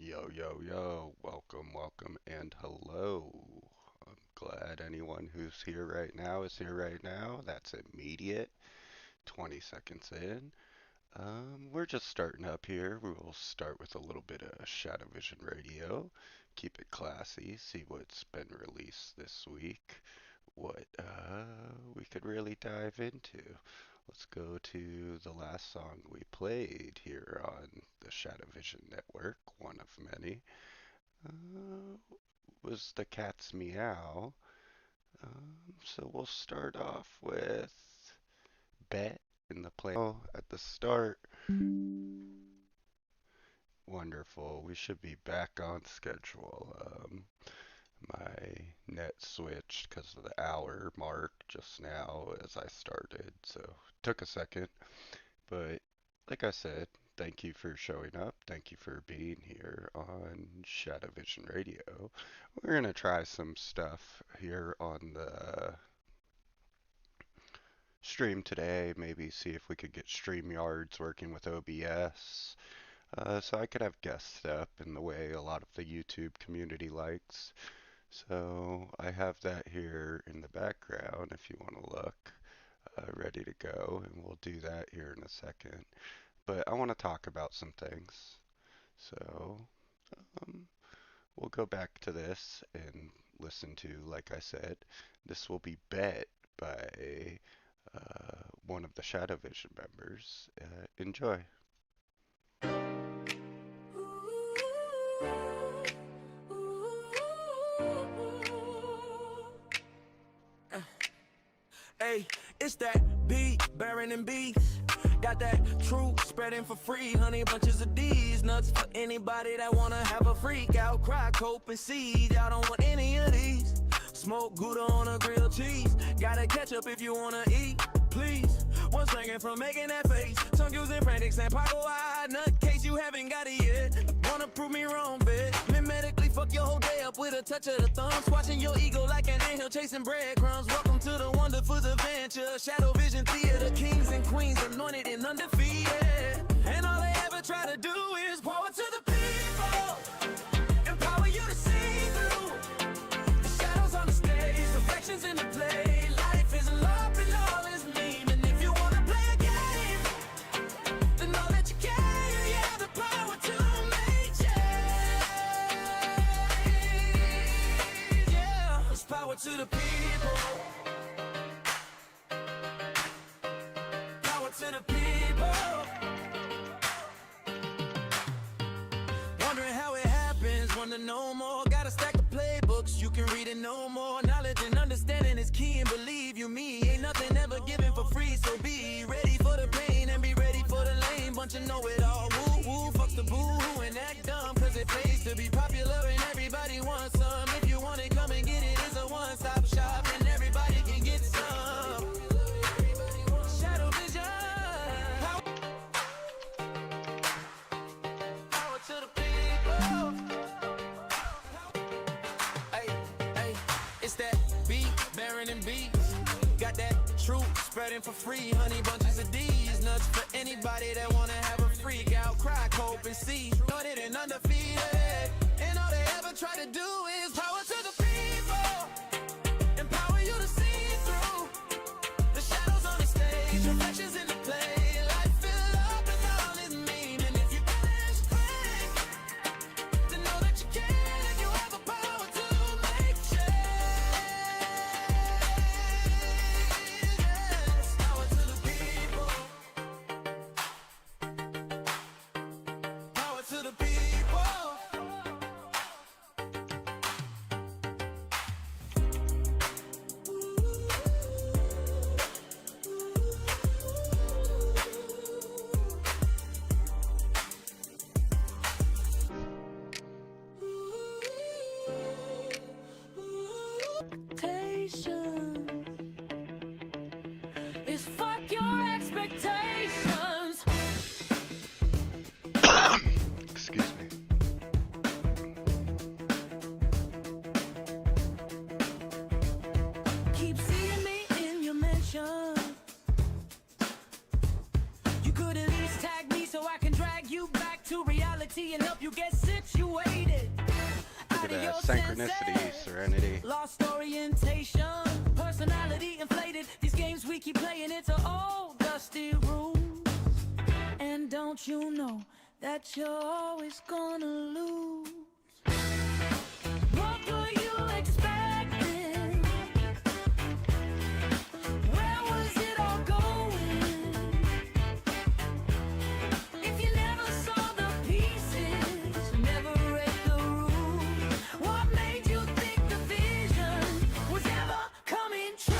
Yo, yo, yo, welcome, and hello. I'm glad anyone who's here right now is here right now. That's immediate. 20 seconds in. We're just starting up here. We'll start with a little bit of Shadow Vision Radio. Keep it classy, see what's been released this week, what we could really dive into. Let's go to the last song we played here on the Shadow Vision Network, one of many. Was the cat's meow. So we'll start off with Bet in the play at the start. Wonderful. We should be back on schedule. My net switched because of the hour mark just now as I started, so took a second. But like I said, thank you for showing up. Thank you for being here on Shadow Vision Radio. We're going to try some stuff here on the stream today. Maybe see if we could get StreamYards working with OBS. So I could have guests up in the way a lot of the YouTube community likes. So I have that here in the background if you want to look, ready to go, and we'll do that here in a second. But I want to talk about some things. So um, we'll go back to this and listen to, like I said, this will be Bet by one of the Shadow Vision members. Enjoy. Hey, it's that B, Baron and B. Got that truth spreading for free. Honey bunches of D's. Nuts for anybody that wanna have a freak out. Cry, cope, and seed. Y'all don't want any of these. Smoke Gouda on a grilled cheese. Gotta catch up if you wanna eat, please. One second from making that face. Tongue using frantics and pocket wide. Nutcase, you haven't got it yet. Wanna prove me wrong, bitch. Mimetically fuck your whole day up with a touch of the thumb. Swatching your ego like an anthill chasing breadcrumbs. Welcome to the wonderful adventure. Shadow Vision Theater. Kings and queens anointed and undefeated. And all they ever try to do is power to the people. Empower you to see through. The shadows on the stage. Reflections in the play. Life isn't love and all is mean. And if you wanna play a game, then know that you can. You have the power to make change. Yeah, it's power to the people. Power to the people. Wondering how it happens, want to know more. Gotta stack the playbooks, you can read it no more. Knowledge and understanding is key, and believe you me, ain't nothing ever given for free. So be ready for the pain and be ready for the lame. Bunch of know-it-all, woo-woo, fuck the boo-hoo and act dumb. Cause it pays to be popular and everybody wants some. If you want it, come and get it. It's a one-stop shop and everybody can get some. Shadow Vision. Power to the people. Hey, hey, it's that B, Baron and B. Got that truth spreading for free. Honey bunches of D's. Nuts for anybody that wanna have a freak out. Cry, cope, and see. Anointed and undefeated. And all they ever try to do is power to the people. Empower you to see through. The shadows on the stage. Reflections in the play. Life filled up and all is mean. And if you finish quick, then know that you can. You have the power to make change. Yes, power to the people. Power to the people. and help you get situated. Look at Out of that your synchronicity, senses, serenity. lost orientation, personality inflated. These games we keep playing into old dusty rules. And don't you know that you're always gonna lose? What were you expecting? Where was it all going? If you never saw the pieces, never read the rules, what made you think the vision was ever coming true?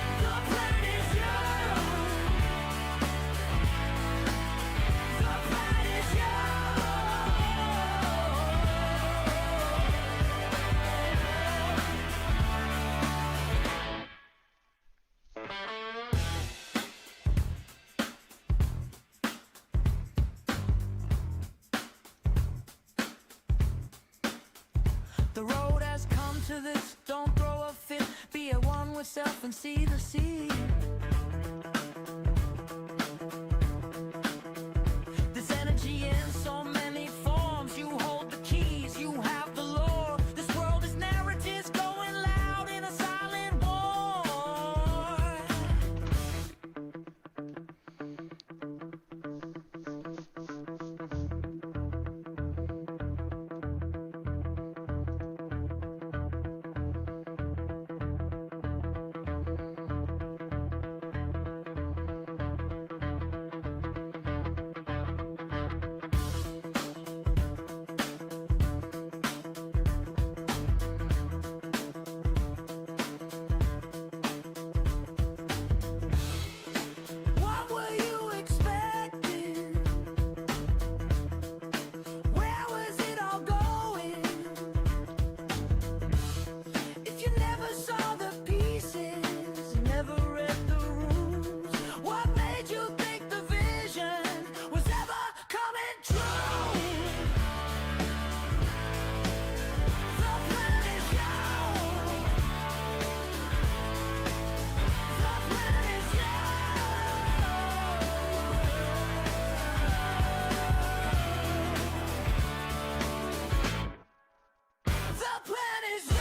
The plan is yours. The plan is The road has come to this, don't throw a fit. Be at one with self and see the sea. This energy in so many forms. You hold the keys, you have the lore. This world is narratives going loud in a silent war. What were you expecting? Where was it all going? If you never saw the pieces, never read the rules, what made you think the vision was ever coming true? The plan is yours. The plan is yours. The plan is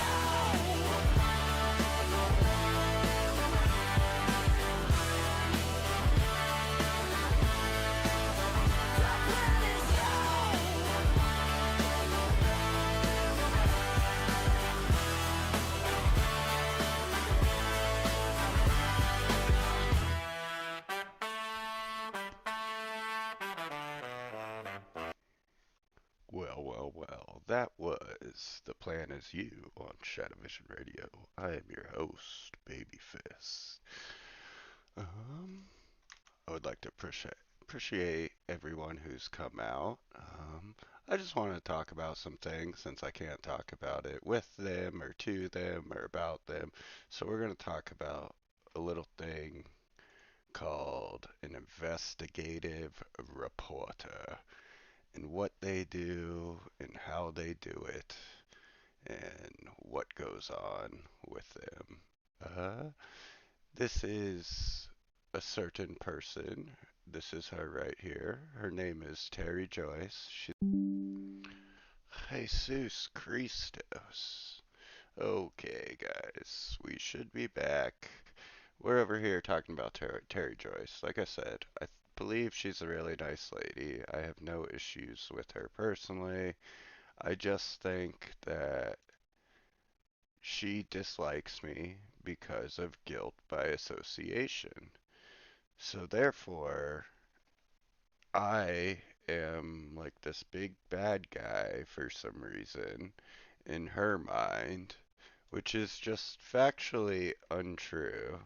Well, well, well, that was The Plan Is You on Shadowvision Radio. I am your host, Babyfist. Um, I would like to appreciate everyone who's come out. I just want to talk about some things since I can't talk about it with them or to them or about them. So we're going to talk about a little thing called an investigative reporter and what they do and how they do it and what goes on with them. Uh, this is a certain person. This is her right here. Her name is Terry Joyce. She's Jesus Christos. Okay, guys, we should be back. We're over here talking about Terry Joyce. Like I said, I believe she's a really nice lady. I have no issues with her personally. I just think that she dislikes me because of guilt by association. So therefore, I am like this big bad guy for some reason in her mind, which is just factually untrue.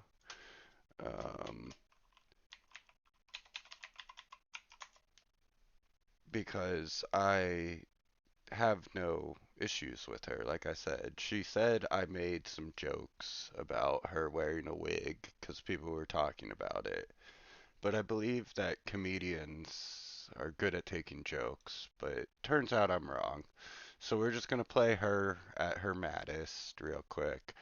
Um, because I have no issues with her. Like I said, she said I made some jokes about her wearing a wig because people were talking about it. But I believe that comedians are good at taking jokes, but turns out I'm wrong. So we're just gonna play her at her maddest real quick.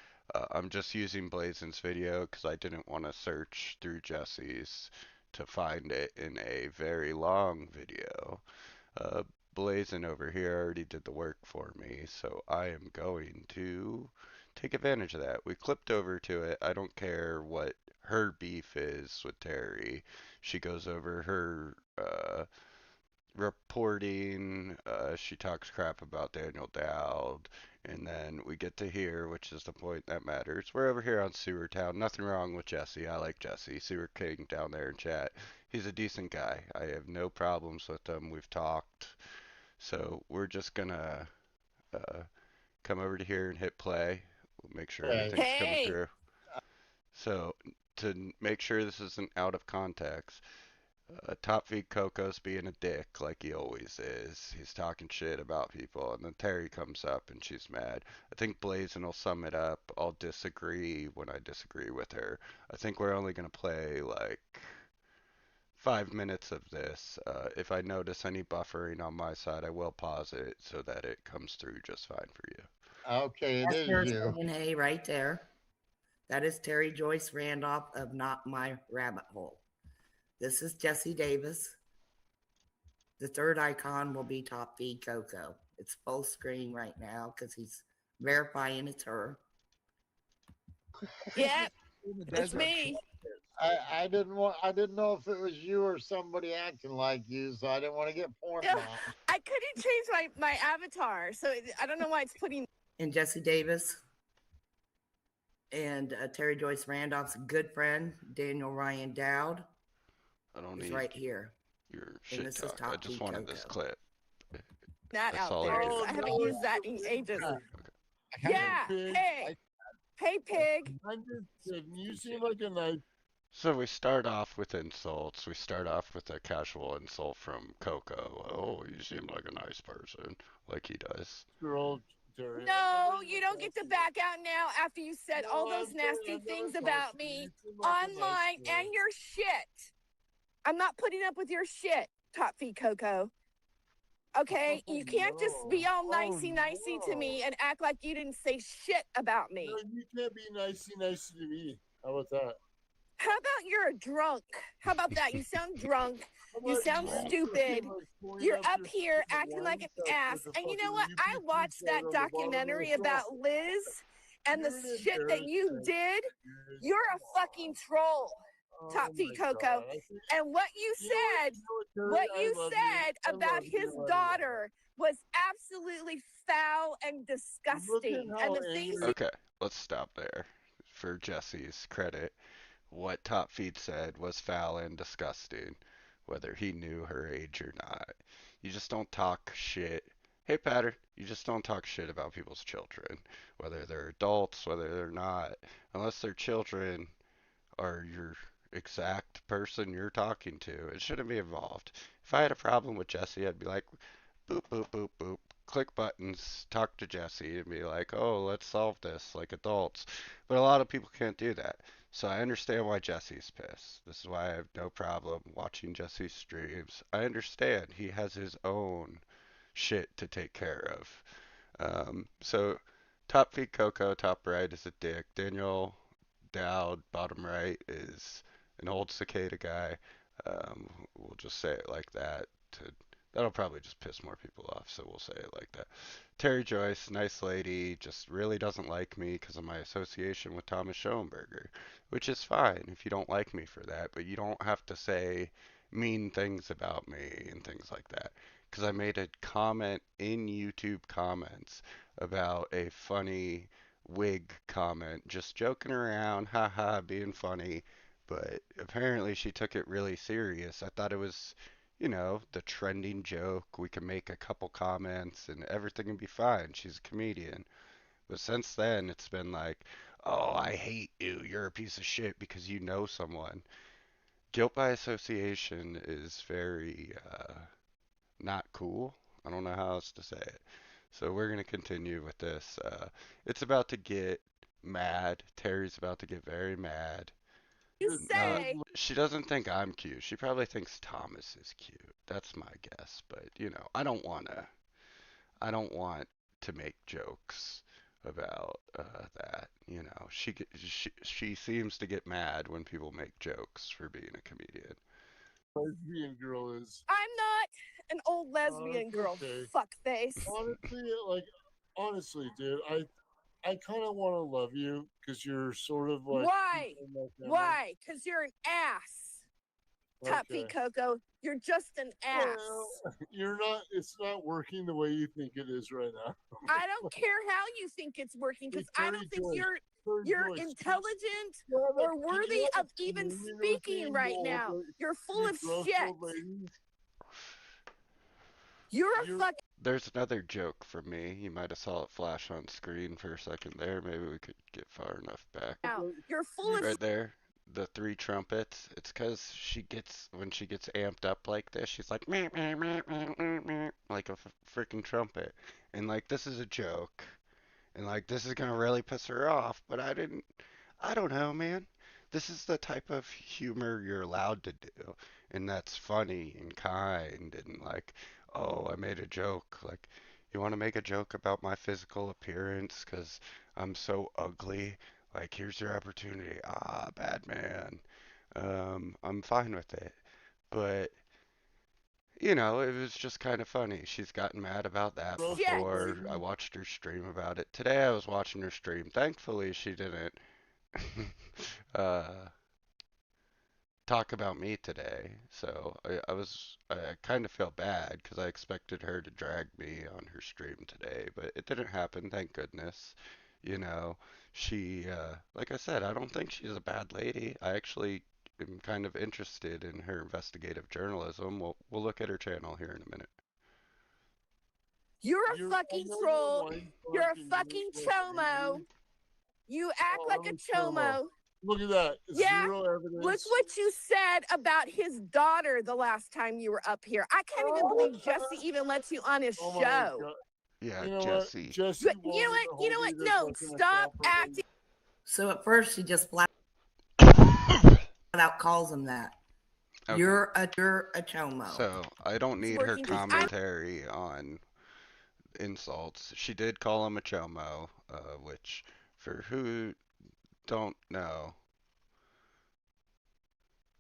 I'm just using Blazen's video because I didn't want to search through Jesse's to find it in a very long video. Uh, Blazin over here already did the work for me, so I am going to take advantage of that. We clipped over to it. I don't care what her beef is with Terry. She goes over her reporting. She talks crap about Daniel Dowd, and then we get to here, which is the point that matters. We're over here on Sewer Town. Nothing wrong with Jesse. I like Jesse. Sewer King down there in chat. He's a decent guy. I have no problems with him. We've talked. So we're just gonna uh, come over to here and hit play. We'll make sure Okay. everything's coming Hey, through. So to make sure this isn't out of context, Top Feed Coco's being a dick like he always is. He's talking shit about people, and then Terry comes up and she's mad. I think Blazin will sum it up. I'll disagree when I disagree with her. I think we're only gonna play like 5 minutes of this. If I notice any buffering on my side, I will pause it so that it comes through just fine for you. Okay, it that's is her you. saying hey right there. That is Terry Joyce Randolph of Not My Rabbit Hole. This is Jesse Davis. The third icon will be Top Feed Coco. It's full screen right now because he's verifying it's her. Yep, In the it's desert. me. I didn't know if it was you or somebody acting like you, so I didn't want to get porn Ugh, bombed. I couldn't change my avatar, so I don't know why it's putting. And Jesse Davis and Terry Joyce Randolph's good friend, Daniel Ryan Dowd, I don't is need right here. your And shit this is talk. I Top just Feed wanted this Coco. clip. That That's out all there. it 'Cause is. I haven't no, used that in ages. Yeah. Pig. Hey, pig. I'm just kidding. You seem like a nice So we start off with insults. We start off with a casual insult from Coco. Oh, you seem like a nice person, like he does. girl, Terry. No, you don't get to back out now after you said all those nasty things about me online and your shit. I'm not putting up with your shit, Top Feed Coco. Okay, you can't just be all nicey to me and act like you didn't say shit about me. No, you can't be nicey to me. How about that? How about you're a drunk? How about that? You sound drunk. How You about sound Drunk. stupid. fucking, like, pouring You're out up your here fucking acting wine like an cup ass. like a And you know fucking what? I UPC watched card that on the bottom of documentary the cup. about Liz and the You're an shit that you embarrassment. did. Dude. You're a fucking troll, Oh Top Feed my Coco. God. I think- And what you you know said, Terry? what I you love said I about love you, his I love daughter was absolutely foul and you. disgusting. Look at And how the things angry. you Okay, let's stop there. For Jesse's credit, what Top Feed said was foul and disgusting, whether he knew her age or not. You just don't talk shit. Hey, Patter, you just don't talk shit about people's children, whether they're adults, whether they're not, unless they're children or your exact person you're talking to. It shouldn't be involved. If I had a problem with Jesse, I'd be like, boop, boop, boop, boop. Click buttons, talk to Jesse, and be like, oh, let's solve this like adults. But a lot of people can't do that. So I understand why Jesse's pissed. This is why I have no problem watching Jesse's streams. I understand he has his own shit to take care of. So top feed Coco, top right is a dick. Daniel Dowd, bottom right is an old cicada guy. We'll just say it like that. That'll probably just piss more people off, so we'll say it like that. Terry Joyce, nice lady, just really doesn't like me because of my association with Thomas Schoenberger, which is fine if you don't like me for that, but you don't have to say mean things about me and things like that. Because I made a comment in YouTube comments about a funny wig comment, just joking around, haha, being funny. But apparently she took it really serious. I thought it was, the trending joke. We can make a couple comments and everything can be fine. She's a comedian. But since then, it's been like, oh, I hate you. You're a piece of shit because you know someone. Guilt by association is very not cool. I don't know how else to say it. So we're going to continue with this. It's about to get mad. Terry's about to get very mad. Not, say. she doesn't think I'm cute. She probably thinks Thomas is cute. That's my guess. But, I don't want to make jokes about that. She seems to get mad when people make jokes for being a comedian. lesbian girl is. I'm not an old lesbian girl, okay. fuckface. Honestly, dude, I kind of want to love you because you're sort of like. Why? Why? Because you're an ass. Top Okay. feet, Coco. You're just an ass. Well, you're not. It's not working the way you think it is right now. I don't care how you think it's working because I don't think you're Joyce, intelligent you have a- or you worthy have of a even community speaking right role, now. but You're full you of gross shit. old lady. You're a fucking. There's another joke for me. You might have saw it flash on screen for a second there. Maybe we could get far enough back. You're full of. Right there, the three trumpets. It's 'cause when she gets amped up like this, she's like meh, meh, meh, meh, meh, meh, like a freaking trumpet. And like this is a joke, and like this is gonna really piss her off. But I don't know, man. This is the type of humor you're allowed to do, and that's funny and kind and like, oh, I made a joke. Like, you want to make a joke about my physical appearance 'cause I'm so ugly? Like, here's your opportunity. Ah, bad man. I'm fine with it. But, it was just kind of funny. She's gotten mad about that before. I watched her stream about it. Today I was watching her stream. Thankfully, she didn't uh, talk about me today. So I kind of feel bad because I expected her to drag me on her stream today, but it didn't happen, thank goodness. You know, like I said, I don't think she's a bad lady. I actually am kind of interested in her investigative journalism. We'll look at her channel here in a minute. You're a fucking troll. You're a fucking chomo. You act like a chomo. Look at that. Yeah. Zero evidence. Look what you said about his daughter the last time you were up here. I can't even believe Jesse even lets you on his Oh my show. God. Yeah, You know Jesse. what? Jesse But you know what? You know what? No, stop acting. So at first she just flat out calls him that. Okay. You're a chomo. So I don't need her working 'cause commentary on insults. She did call him a chomo, which for who don't know,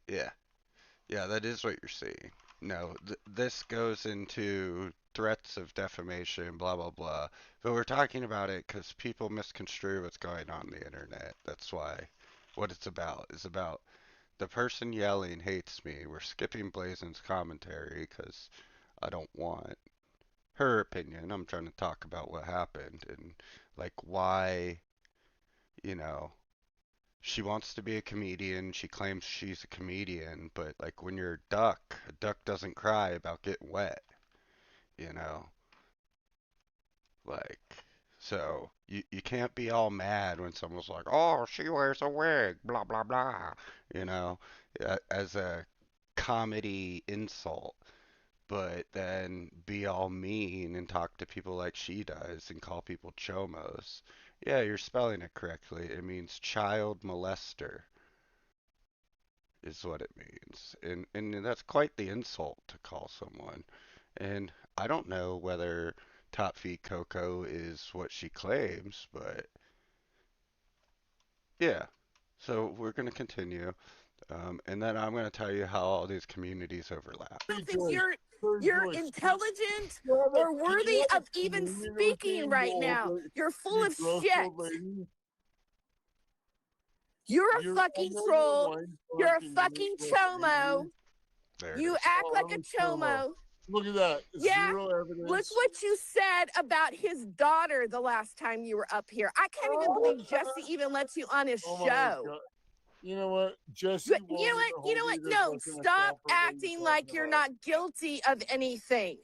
yeah, that is what you're seeing. No, this goes into threats of defamation, blah blah blah. But we're talking about it because people misconstrue what's going on the internet. That's why. What it's about is about the person yelling hates me. We're skipping Blazen's commentary because I don't want her opinion. I'm trying to talk about what happened and like why, you know, she wants to be a comedian. She claims she's a comedian, but like when you're a duck doesn't cry about getting wet, you know? Like, so you can't be all mad when someone's like, "Oh, she wears a wig," blah blah blah, you know, as a comedy insult. But then be all mean and talk to people like she does and call people chomos. Yeah, you're spelling it correctly. It means child molester is what it means. And that's quite the insult to call someone. And I don't know whether Top Feet Coco is what she claims, but yeah. So we're going to continue. And then I'm going to tell you how all these communities overlap. I don't think you're intelligent or worthy of even speaking right now. You're full of shit. You're a fucking troll. You're a fucking chomo. You act like a chomo. Look at that. Yeah. Zero evidence. Look what you said about his daughter the last time you were up here. I can't even believe Jesse even lets you on his Oh my show. God. You know what, Jesse? But you know what? You know what? No, stop acting like you're not guilty of anything.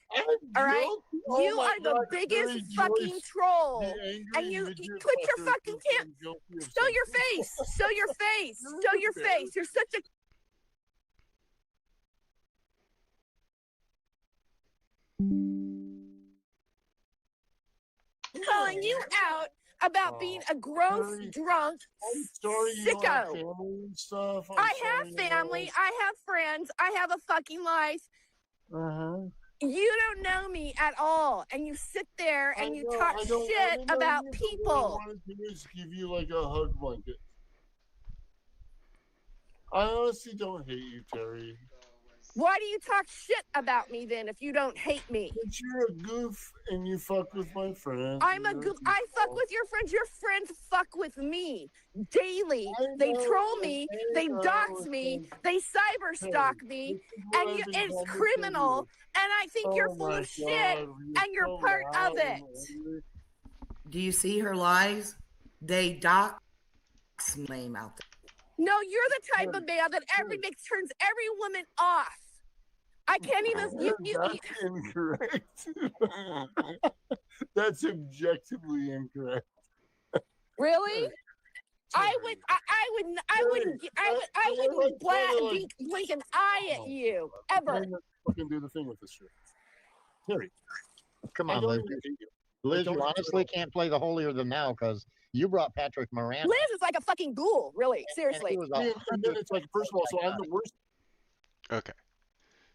All right? You are the biggest fucking troll. And you put your fucking show your face. Show your face. Show your face. You're such a calling you out about being a gross drunk sicko. I have family. I have friends. I have a fucking life. You don't know me at all, and you sit there and you talk shit about people. All I want to do is give you like a hug blanket. I honestly don't hate you, Terry. Why do you talk shit about me then if you don't hate me? But you're a goof and you fuck with my friends. I'm a goof. I fuck with your friends. Your friends fuck with me daily. They troll me. They dox me. They cyber stalk me. And it's criminal. And I think you're full of shit. And you're part of it. Do you see her lies? They dox name out there. No, you're the type of man that turns every woman off. I can't even. That's incorrect. That's objectively incorrect. Really? I wouldn't blink an eye at you ever. Fucking do the thing with this shirt, Terry. Come on, Liz. Liz, you honestly can't play the holier than thou because you brought Patrick Moran. Liz is like a fucking ghoul, really. Seriously. And then it's like, first of all, so I'm the worst. Okay.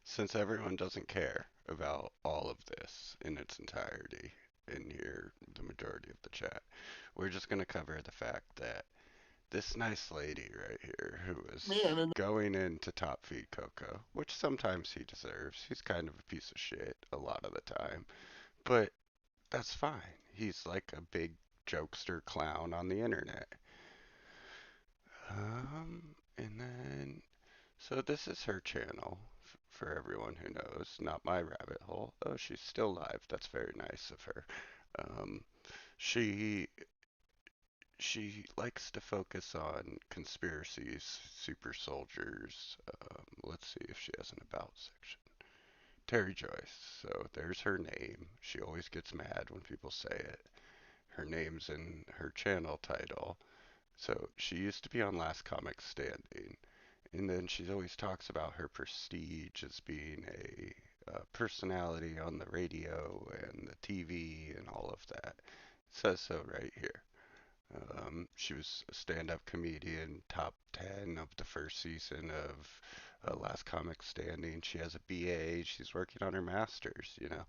Since everyone doesn't care about all of this in its entirety in here, the majority of the chat, we're just going to cover the fact that this nice lady right here who is going into Top Feed Coco, which sometimes he deserves. He's kind of a piece of shit a lot of the time. But that's fine. He's like a big jokester clown on the internet. And then, so this is her channel for everyone who knows, not my rabbit hole. Oh, she's still live. That's very nice of her. She likes to focus on conspiracies, super soldiers. Let's see if she has an about section. Terry Joyce. So there's her name. She always gets mad when people say it. Her name's in her channel title. So she used to be on Last Comic Standing. And then she always talks about her prestige as being a personality on the radio and the TV and all of that. It says so right here. She was a stand-up comedian, top 10 of the first season of Last Comic Standing. She has a BA. She's working on her master's, you know.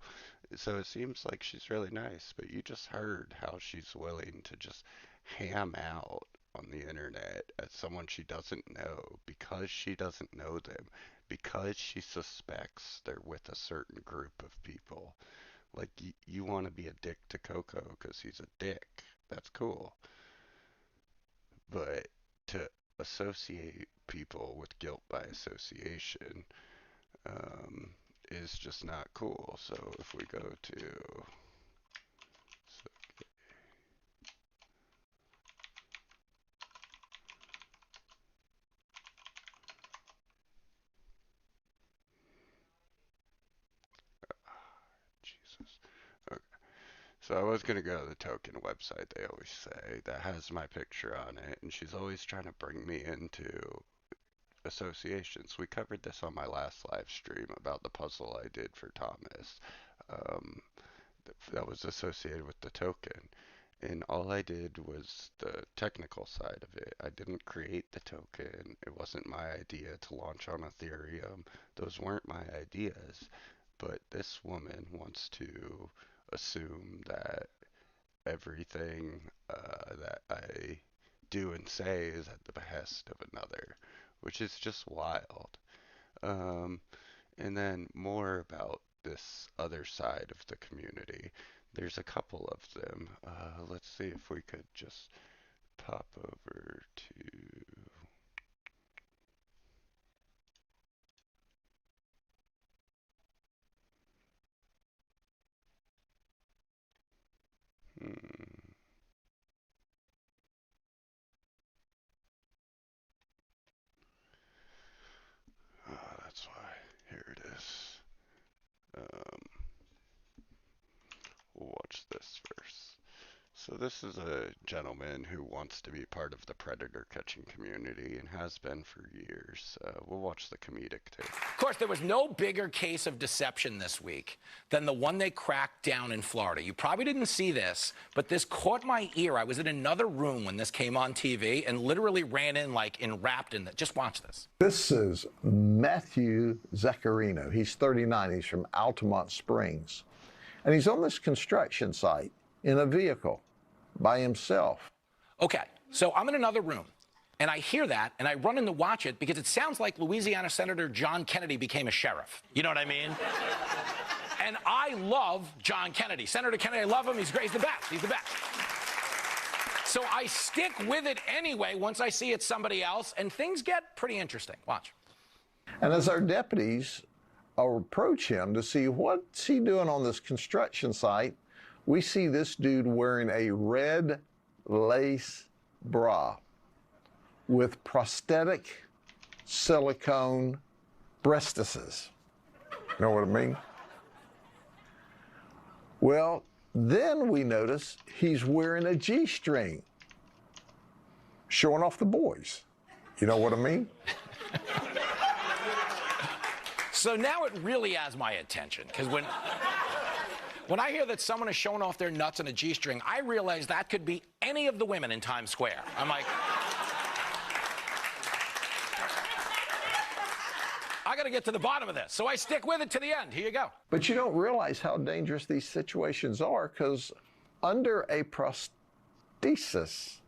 So it seems like she's really nice, but you just heard how she's willing to just ham out on the internet at someone she doesn't know because she doesn't know them, because she suspects they're with a certain group of people. Like, you want to be a dick to Coco because he's a dick. That's cool. But to associate people with guilt by association is just not cool. So if we go to... Jesus. Okay. So I was going to go to the token website, they always say, that has my picture on it, and she's always trying to bring me into associations. We covered this on my last live stream about the puzzle I did for Thomas. That was associated with the token. And all I did was the technical side of it. I didn't create the token. It wasn't my idea to launch on Ethereum. Those weren't my ideas. But this woman wants to assume that everything that I do and say is at the behest of another, which is just wild. And then more about this other side of the community. There's a couple of them. Let's see if we could just pop over to... That's why. Here it is. We'll watch this first. So this is a gentleman who wants to be part of the predator catching community and has been for years. We'll watch the comedic tape. Of course, there was no bigger case of deception this week than the one they cracked down in Florida. You probably didn't see this, but this caught my ear. I was in another room when this came on TV and literally ran in like enwrapped in it. Just watch this. This is Matthew Zaccarino. He's 39. He's from Altamont Springs. And he's on this construction site in a vehicle by himself. Okay, so I'm in another room. And I hear that, and I run in to watch it because it sounds like Louisiana Senator John Kennedy became a sheriff. You know what I mean? And I love John Kennedy. Senator Kennedy, I love him. He's great. He's the best. He's the best. So I stick with it anyway once I see it's somebody else, and things get pretty interesting. Watch. And as our deputies approach him to see what's he doing on this construction site, we see this dude wearing a red lace bra with prosthetic silicone breastises. You know what I mean? Well, then we notice he's wearing a G-string, showing off the boys. You know what I mean? So now it really has my attention, because when I hear that someone is showing off their nuts in a G-string, I realize that could be any of the women in Times Square. I'm like, I got to get to the bottom of this. So I stick with it to the end. Here you go. But you don't realize how dangerous these situations are, because under a prosthesis,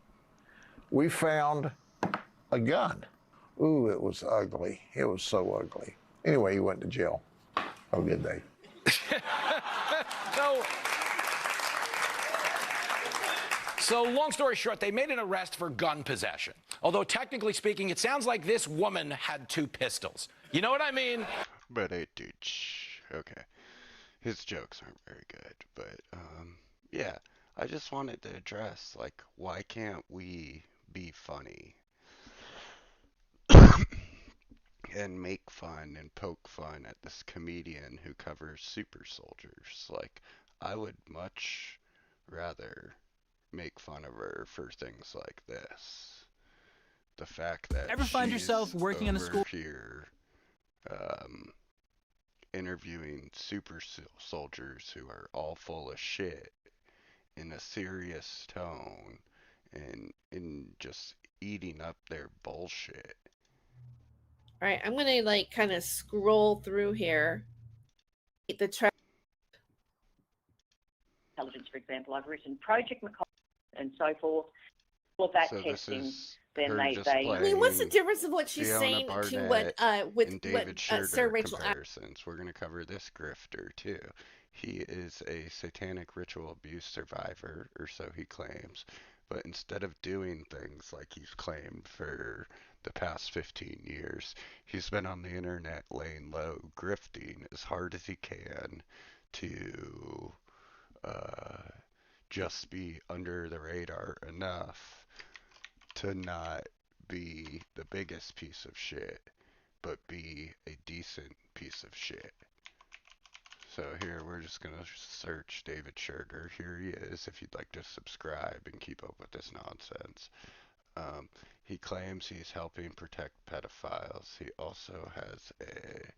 we found a gun. Ooh, it was ugly. It was so ugly. Anyway, he went to jail. Have a good day. So long story short, they made an arrest for gun possession. Although technically speaking, it sounds like this woman had 2 pistols. You know what I mean? But dude, okay. His jokes aren't very good, but yeah. I just wanted to address, like, why can't we be funny and make fun and poke fun at this comedian who covers super soldiers? Like, I would much rather make fun of her for things like this. The fact that Ever find yourself working in a school here interviewing super soldiers who are all full of shit in a serious tone and just eating up their bullshit. All right, I'm gonna like kind of scroll through here. The intelligence, for example, I've written Project McCall and so forth. All of that So testing. Then they. I mean, what's the difference of what she's Fiona saying Barnett to what with and David what Sugar Sir Rachel? comparisons. We're going to cover this grifter too. He is a satanic ritual abuse survivor, or so he claims. But instead of doing things like he's claimed for the past 15 years, he's been on the internet laying low, grifting as hard as he can to just be under the radar enough to not be the biggest piece of shit, but be a decent piece of shit. So here, we're just going to search David Sugar. Here he is, if you'd like to subscribe and keep up with this nonsense. He claims he's helping protect pedophiles. He also has a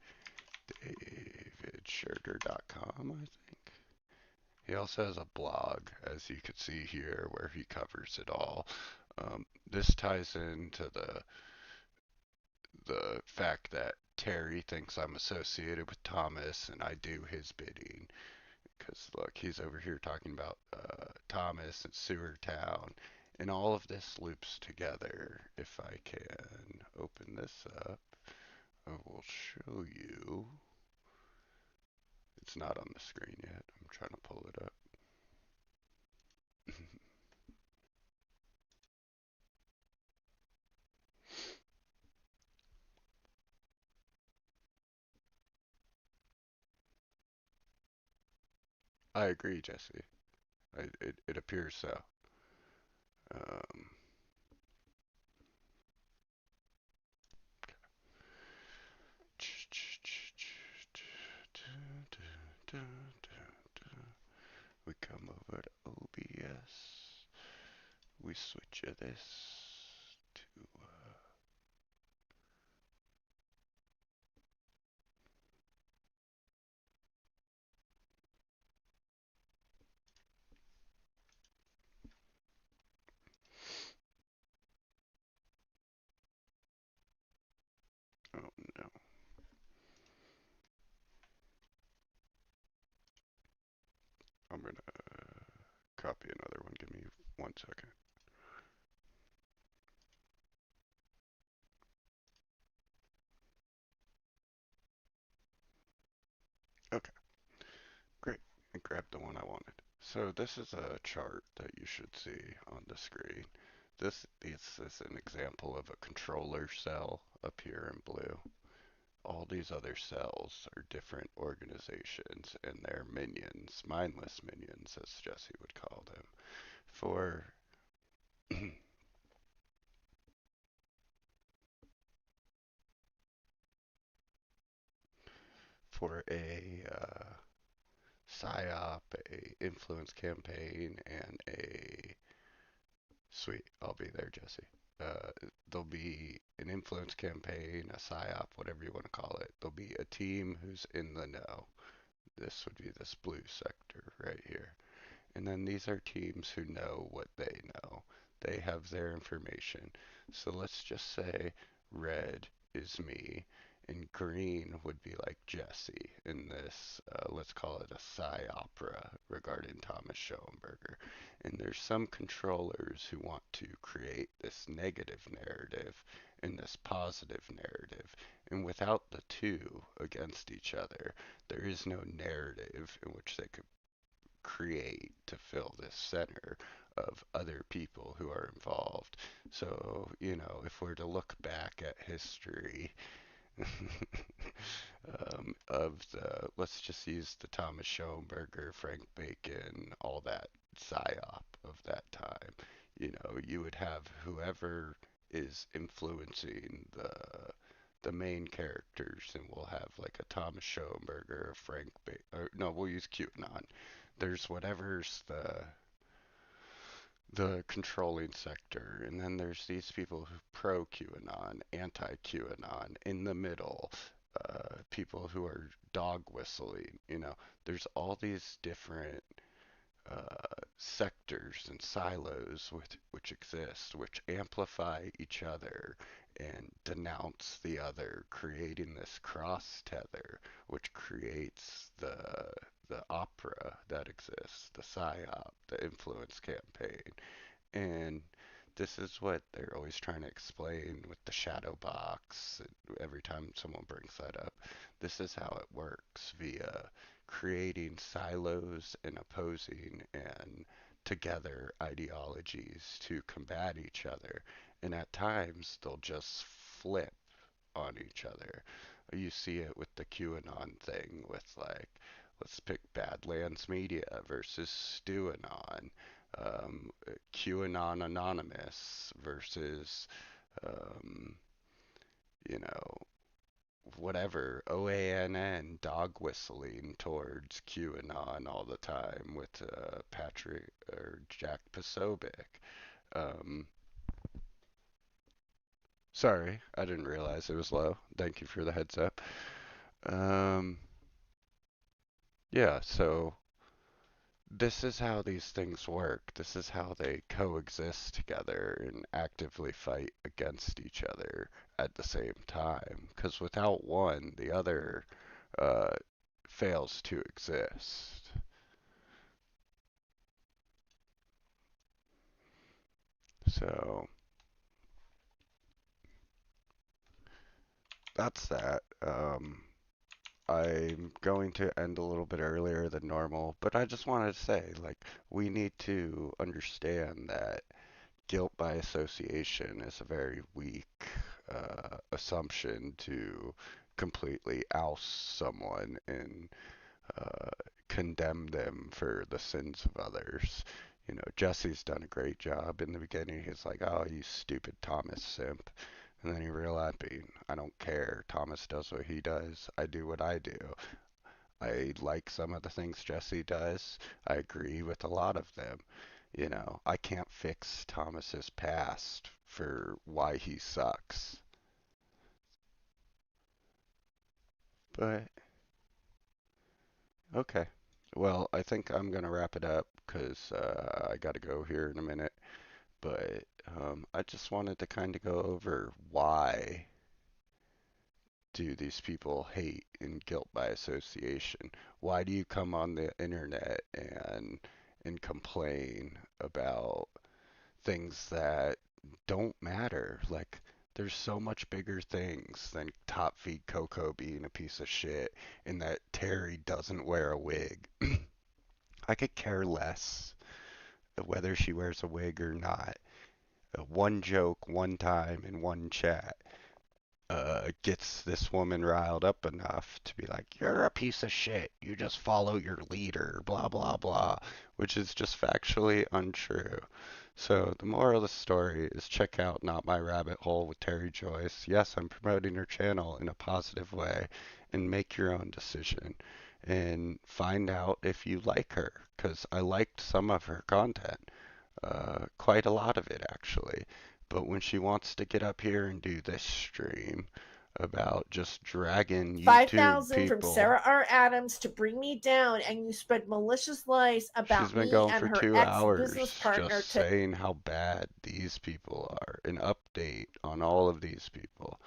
davidsugar.com, I think. He also has a blog, as you can see here, where he covers it all. This ties into the fact that Terry thinks I'm associated with Thomas and I do his bidding. Because look, he's over here talking about Thomas and Sewer Town, and all of this loops together. If I can open this up, I will show you. It's not on the screen yet. I'm trying to pull it up. I agree, Jesse. It appears so. Um, we come over to OBS. We switch this to oh no. I'm gonna copy another one. Give me 1 second. I grabbed the one I wanted. So this is a chart that you should see on the screen. This is an example of a controller cell up here in blue. All these other cells are different organizations and they're minions, mindless minions as Jesse would call them, for for a psyop, a influence campaign, and a sweet. I'll be there, Jesse. There'll be an influence campaign, a psyop, whatever you want to call it. There'll be a team who's in the know. This would be this blue sector right here. And then these are teams who know what they know. They have their information. So let's just say red is me, and green would be like Jesse in this, let's call it a psy-opera regarding Thomas Schoenberger. And there's some controllers who want to create this negative narrative and this positive narrative. And without the two against each other, there is no narrative in which they could create to fill this center of other people who are involved. So, if we're to look back at history let's just use the Thomas Schoenberger, Frank Bacon, all that psyop of that time. You would have whoever is influencing the main characters, and we'll have like a Thomas Schoenberger, a Frank Bacon, or no, we'll use QAnon. There's whatever's the controlling sector, and then there's these people who pro QAnon, anti QAnon, in the middle, people who are dog whistling. There's all these different sectors and silos which exist, which amplify each other and denounce the other, creating this cross tether, which creates the opera that exists, the psyop, the influence campaign. And this is what they're always trying to explain with the shadow box. Every time someone brings that up, this is how it works via creating silos and opposing and together ideologies to combat each other. And at times, they'll just flip on each other. You see it with the QAnon thing with like, let's pick Badlands Media versus StuAnon, QAnon Anonymous versus, um, you know, whatever, OANN dog whistling towards QAnon all the time with Patrick or Jack Posobiec. Um, Sorry, I didn't realize it was low. Thank you for the heads up. Um, yeah, so this is how these things work. This is how they coexist together and actively fight against each other at the same time. Because without one, the other uh, fails to exist. So that's that. I'm going to end a little bit earlier than normal, but I just wanted to say, like, we need to understand that guilt by association is a very weak assumption to completely oust someone and uh, condemn them for the sins of others. Jesse's done a great job. In the beginning, he's like, oh, you stupid Thomas simp. And then he realized, I don't care. Thomas does what he does. I do what I do. I like some of the things Jesse does. I agree with a lot of them. I can't fix Thomas's past for why he sucks. But, okay. Well, I think I'm going to wrap it up because I got to go here in a minute. But I just wanted to kind of go over why do these people hate and guilt by association? Why do you come on the internet and complain about things that don't matter? Like, there's so much bigger things than Top Feed Coco being a piece of shit and that Terry doesn't wear a wig. I could care less whether she wears a wig or not. One joke, one time, in one chat gets this woman riled up enough to be like, you're a piece of shit. You just follow your leader, blah, blah, blah, which is just factually untrue. So the moral of the story is check out Not My Rabbit Hole with Terry Joyce. Yes, I'm promoting her channel in a positive way, and make your own decision and find out if you like her, because I liked some of her content, quite a lot of it actually. But when she wants to get up here and do this stream about just dragging YouTube 5,000 from people, Sarah R. Adams to bring me down, and you spread malicious lies she's about been me going and for her 2 hours ex-business partner just saying how bad these people are. An update on all of these people.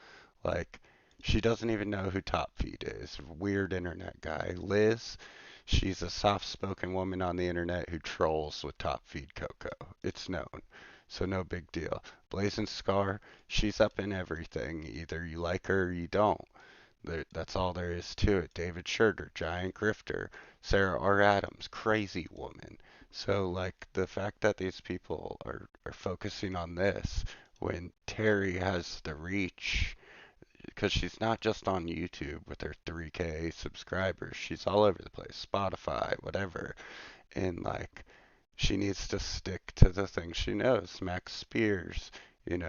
Like, she doesn't even know who Top Feed is. Weird internet guy. Liz, she's a soft-spoken woman on the internet who trolls with Top Feed Coco. It's known. So no big deal. Blazing Scar, she's up in everything. Either you like her or you don't. That's all there is to it. David Schurter, giant grifter. Sarah R. Adams, crazy woman. So, like, the fact that these people are focusing on this when Terry has the reach, because she's not just on YouTube with her 3K subscribers, she's all over the place, Spotify, whatever. And, like, she needs to stick to the things she knows. Max Spears,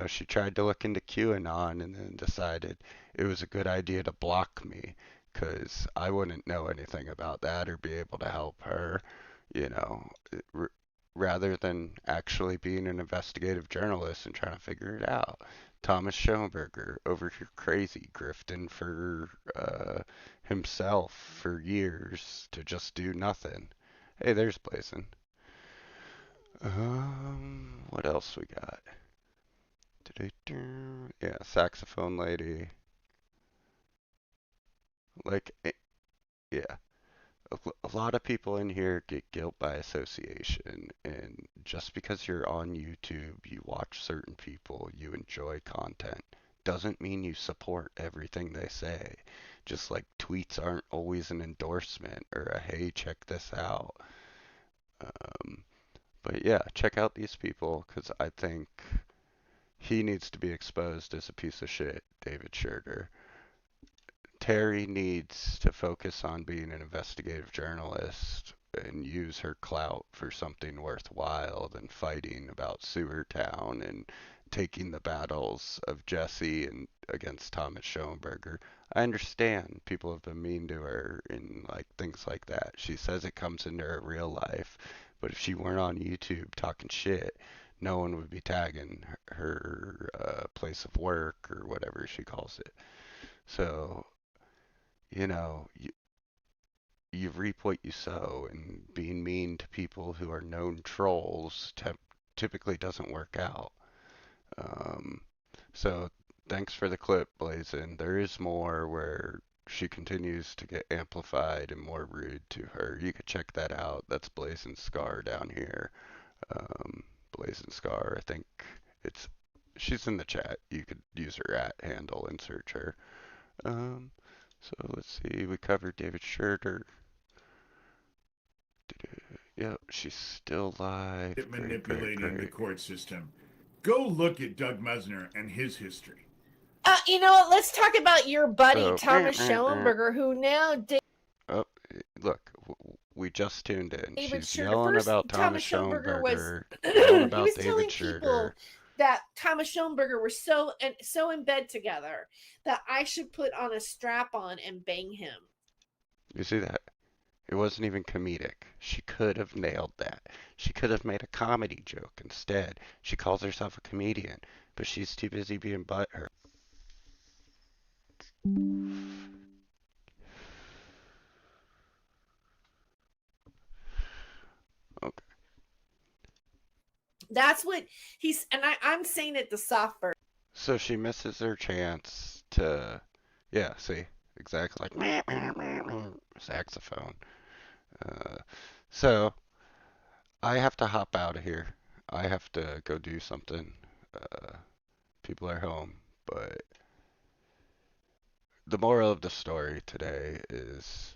she tried to look into QAnon and then decided it was a good idea to block me because I wouldn't know anything about that or be able to help her, you know, r- rather than actually being an investigative journalist and trying to figure it out. Thomas Schoenberger over here crazy grifting for himself for years to just do nothing. Hey, there's Blazing. What else we got? Yeah, saxophone lady. Like, yeah, a lot of people in here get guilt by association, and just because you're on YouTube, you watch certain people, you enjoy content, doesn't mean you support everything they say. Just like tweets aren't always an endorsement or a hey, check this out. Um, but yeah, check out these people because I think he needs to be exposed as a piece of shit, David Schurter. Terry needs to focus on being an investigative journalist and use her clout for something worthwhile than fighting about Sewer Town and taking the battles of Jesse and against Thomas Schoenberger. I understand people have been mean to her and like things like that. She says it comes into her real life, but if she weren't on YouTube talking shit, no one would be tagging her place of work or whatever she calls it. So you reap what you sow, and being mean to people who are known trolls typically doesn't work out. Um, so thanks for the clip, Blazin. There is more where she continues to get amplified and more rude to her. You could check that out. That's Blazin Scar down here. Blazin Scar, I think it's she's in the chat. You could use her handle and search her. Um, so let's see, we covered David Schurter. Yep, she's still live. Manipulating the court system. Go look at Doug Mesner and his history. You know what? Let's talk about your buddy, Thomas Schoenberger, who now Oh, look, we just tuned in. David She's Schurter. yelling First, about Thomas Schoenberger was yelling he about was David telling Schurter. people that Thomas Schoenberger were so in bed together that I should put on a strap on and bang him. You see that? It wasn't even comedic. She could have nailed that. She could have made a comedy joke instead. She calls herself a comedian, but she's too busy being butthurt. Okay. That's what he's, and I'm saying it the soft version. So she misses her chance to, yeah, see, exactly like saxophone. So I have to hop out of here. I have to go do something. People are home, but the moral of the story today is